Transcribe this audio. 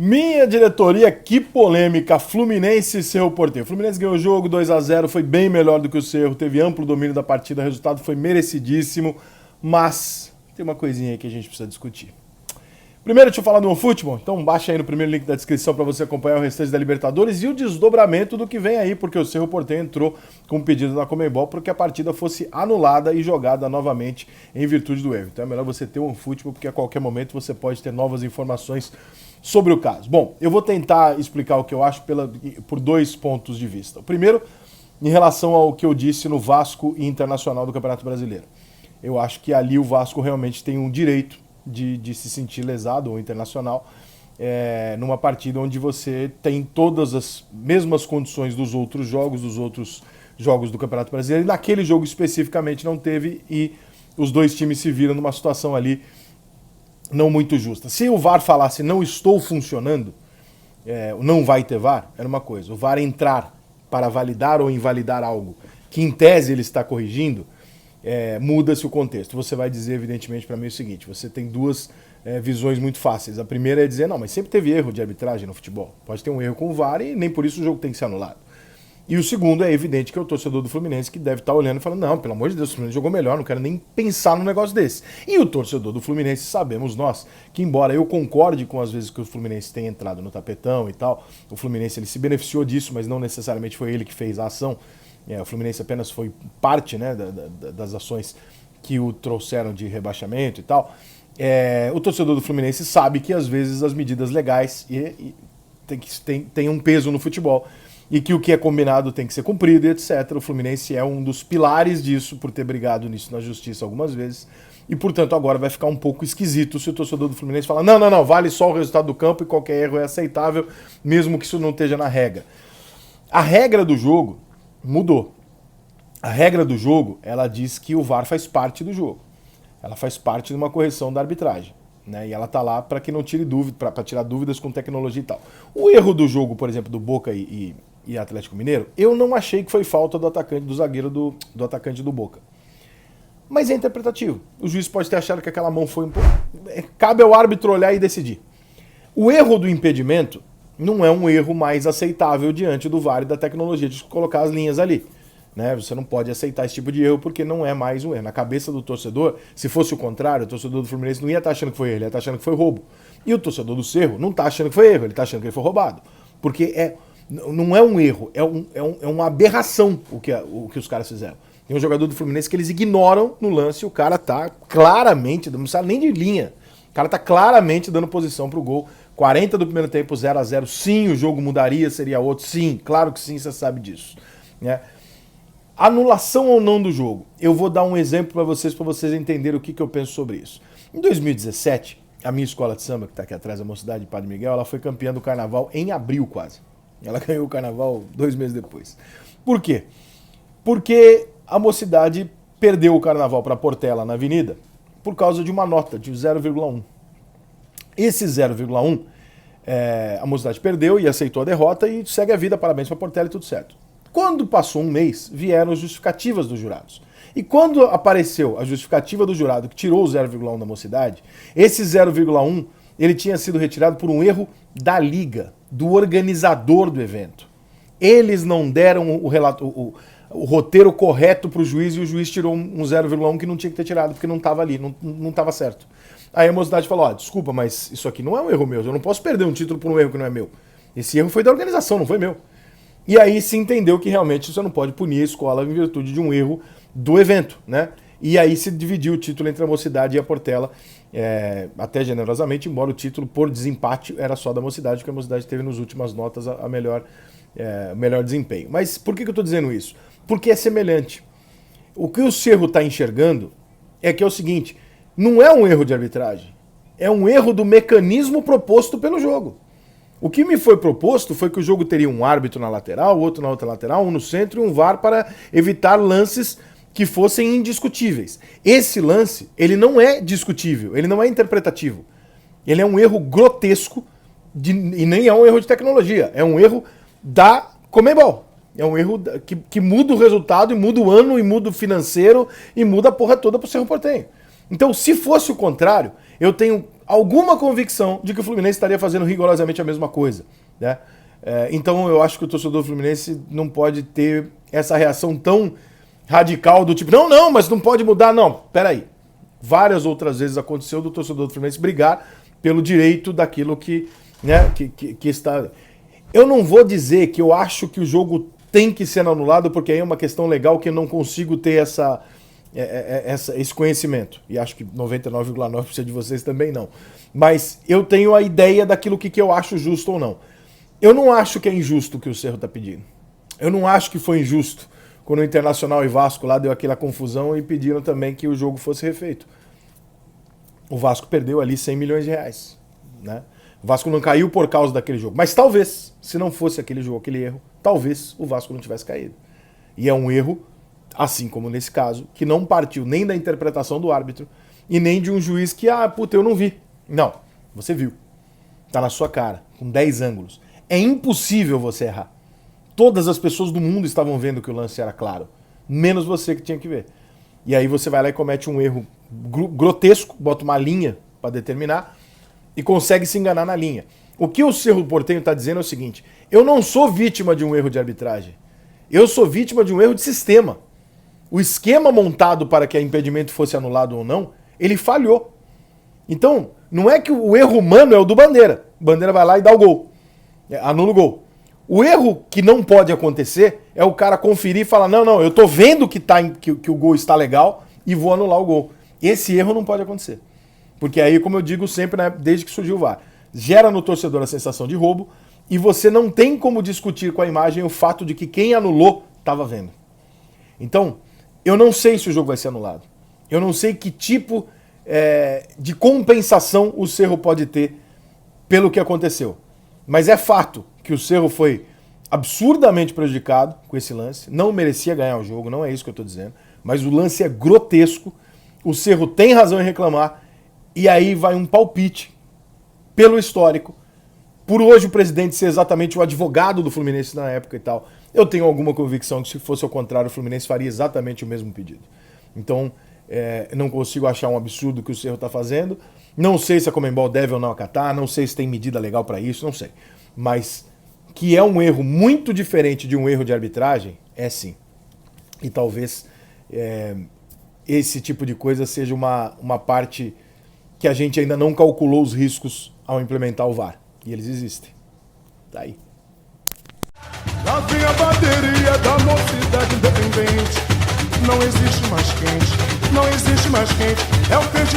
Minha diretoria, que polêmica. Fluminense e Cerro Porteño. Fluminense ganhou o jogo 2-0, foi bem melhor do que o Cerro, teve amplo domínio da partida, o resultado foi merecidíssimo, mas tem uma coisinha aí que a gente precisa discutir. Primeiro, deixa eu falar do OneFootball. Então baixa aí no primeiro link da descrição para você acompanhar o restante da Libertadores e o desdobramento do que vem aí, porque o Cerro Porteño entrou com um pedido na Conmebol para que a partida fosse anulada e jogada novamente em virtude do erro. Então é melhor você ter o OneFootball, porque a qualquer momento você pode ter novas informações sobre o caso. Bom, eu vou tentar explicar o que eu acho por dois pontos de vista. O primeiro, em relação ao que eu disse no Vasco e Internacional do Campeonato Brasileiro. Eu acho que ali o Vasco realmente tem um direito de se sentir lesado, ou Internacional, numa partida onde você tem todas as mesmas condições dos outros jogos do Campeonato Brasileiro, e naquele jogo especificamente não teve, e os dois times se viram numa situação ali não muito justa. Se o VAR falasse não estou funcionando, não vai ter VAR, era uma coisa. O VAR entrar para validar ou invalidar algo que em tese ele está corrigindo, muda-se o contexto. Você vai dizer, evidentemente, para mim o seguinte: você tem duas visões muito fáceis. A primeira é dizer, não, mas sempre teve erro de arbitragem no futebol. Pode ter um erro com o VAR e nem por isso o jogo tem que ser anulado. E o segundo é evidente que é o torcedor do Fluminense que deve estar olhando e falando, não, pelo amor de Deus, o Fluminense jogou melhor, não quero nem pensar num negócio desse. E o torcedor do Fluminense, sabemos nós, que embora eu concorde com as vezes que o Fluminense tem entrado no tapetão e tal, o Fluminense ele se beneficiou disso, mas não necessariamente foi ele que fez a ação. O Fluminense apenas foi parte, né, das ações que o trouxeram de rebaixamento e tal. O torcedor do Fluminense sabe que às vezes as medidas legais tem um peso no futebol e que o que é combinado tem que ser cumprido e etc. O Fluminense é um dos pilares disso, por ter brigado nisso na justiça algumas vezes, e portanto agora vai ficar um pouco esquisito se o torcedor do Fluminense falar não, vale só o resultado do campo e qualquer erro é aceitável, mesmo que isso não esteja na regra. A regra do jogo mudou. A regra do jogo, ela diz que o VAR faz parte do jogo. Ela faz parte de uma correção da arbitragem, né? E ela tá lá para que não tire dúvida, para tirar dúvidas com tecnologia e tal. O erro do jogo, por exemplo, do Boca e Atlético Mineiro, eu não achei que foi falta do atacante, do zagueiro do atacante do Boca. Mas é interpretativo. O juiz pode ter achado que aquela mão foi um pouco... Cabe ao árbitro olhar e decidir. O erro do impedimento não é um erro mais aceitável diante do VAR e da tecnologia de colocar as linhas ali, né? Você não pode aceitar esse tipo de erro porque não é mais um erro. Na cabeça do torcedor, se fosse o contrário, o torcedor do Fluminense não ia estar achando que foi erro, ele ia estar achando que foi roubo. E o torcedor do Cerro não está achando que foi erro, ele está achando que ele foi roubado. Porque não é um erro, é uma aberração o que os caras fizeram. Tem um jogador do Fluminense que eles ignoram no lance e o cara tá claramente, não precisa nem de linha, o cara tá claramente dando posição pro gol. 40 do primeiro tempo, 0-0. Sim, o jogo mudaria, seria outro. Sim, claro que sim, você sabe disso, né? Anulação ou não do jogo. Eu vou dar um exemplo para vocês entenderem o que eu penso sobre isso. Em 2017, a minha escola de samba, que está aqui atrás, a Mocidade de Padre Miguel, ela foi campeã do carnaval em abril quase. Ela ganhou o carnaval 2 meses depois. Por quê? Porque a Mocidade perdeu o carnaval para Portela na Avenida por causa de uma nota de 0,1. Esse 0,1, a Mocidade perdeu e aceitou a derrota e segue a vida, parabéns para Portela e tudo certo. Quando passou um mês, vieram as justificativas dos jurados. E quando apareceu a justificativa do jurado que tirou o 0,1 da Mocidade, esse 0,1 ele tinha sido retirado por um erro da liga, do organizador do evento. Eles não deram o roteiro correto para o juiz e o juiz tirou um 0,1 que não tinha que ter tirado porque não estava ali, não estava certo. Aí a Mocidade falou, desculpa, mas isso aqui não é um erro meu, eu não posso perder um título por um erro que não é meu. Esse erro foi da organização, não foi meu. E aí se entendeu que realmente você não pode punir a escola em virtude de um erro do evento, né? E aí se dividiu o título entre a Mocidade e a Portela, até generosamente, embora o título por desempate era só da Mocidade, porque a Mocidade teve nas últimas notas a melhor desempenho. Mas por que eu estou dizendo isso? Porque é semelhante. O que o Cerro está enxergando é que é o seguinte, não é um erro de arbitragem, é um erro do mecanismo proposto pelo jogo. O que me foi proposto foi que o jogo teria um árbitro na lateral, outro na outra lateral, um no centro e um VAR para evitar lances que fossem indiscutíveis. Esse lance, ele não é discutível, ele não é interpretativo. Ele é um erro grotesco e nem é um erro de tecnologia, é um erro da Conmebol. É um erro que muda o resultado, e muda o ano, e muda o financeiro, e muda a porra toda pro Cerro Porteño. Então, se fosse o contrário, eu tenho alguma convicção de que o Fluminense estaria fazendo rigorosamente a mesma coisa, né? Então eu acho que o torcedor fluminense não pode ter essa reação tão radical do tipo, não, mas não pode mudar, não. Peraí. Várias outras vezes aconteceu do torcedor do Fluminense brigar pelo direito daquilo que, né, que está... Eu não vou dizer que eu acho que o jogo tem que ser anulado, porque aí é uma questão legal que eu não consigo ter esse conhecimento. E acho que 99,9% de vocês também não. Mas eu tenho a ideia daquilo que eu acho justo ou não. Eu não acho que é injusto o que o Cerro está pedindo. Eu não acho que foi injusto quando o Internacional e Vasco lá deu aquela confusão e pediram também que o jogo fosse refeito. O Vasco perdeu ali 100 milhões de reais, né? O Vasco não caiu por causa daquele jogo. Mas talvez, se não fosse aquele jogo, aquele erro, talvez o Vasco não tivesse caído. E é um erro, assim como nesse caso, que não partiu nem da interpretação do árbitro e nem de um juiz que, eu não vi. Não, você viu. Tá na sua cara, com 10 ângulos. É impossível você errar. Todas as pessoas do mundo estavam vendo que o lance era claro, menos você que tinha que ver. E aí você vai lá e comete um erro grotesco, bota uma linha para determinar e consegue se enganar na linha. O que o Cerro Porteño está dizendo é o seguinte: eu não sou vítima de um erro de arbitragem, eu sou vítima de um erro de sistema. O esquema montado para que o impedimento fosse anulado ou não, ele falhou. Então, não é que o erro humano é o do Bandeira. O Bandeira vai lá e dá o gol, anula o gol. O erro que não pode acontecer é o cara conferir e falar, não, eu tô vendo que o gol está legal e vou anular o gol. Esse erro não pode acontecer. Porque aí, como eu digo sempre, né, desde que surgiu o VAR, gera no torcedor a sensação de roubo e você não tem como discutir com a imagem o fato de que quem anulou estava vendo. Então, eu não sei se o jogo vai ser anulado. Eu não sei que tipo de compensação o Cerro pode ter pelo que aconteceu. Mas é fato que o Cerro foi absurdamente prejudicado com esse lance, não merecia ganhar o jogo, não é isso que eu estou dizendo, mas o lance é grotesco, o Cerro tem razão em reclamar, e aí vai um palpite pelo histórico, por hoje o presidente ser exatamente o advogado do Fluminense na época e tal. Eu tenho alguma convicção que se fosse ao contrário, o Fluminense faria exatamente o mesmo pedido. Então, não consigo achar um absurdo o que o Cerro está fazendo, não sei se a Conmebol deve ou não acatar, não sei se tem medida legal para isso, não sei. Mas que é um erro muito diferente de um erro de arbitragem, é sim. E talvez esse tipo de coisa seja uma parte que a gente ainda não calculou os riscos ao implementar o VAR. E eles existem. Tá aí. Lá vem a bateria da Mocidade Independente. Não existe mais quente, não existe mais quente. É o peixe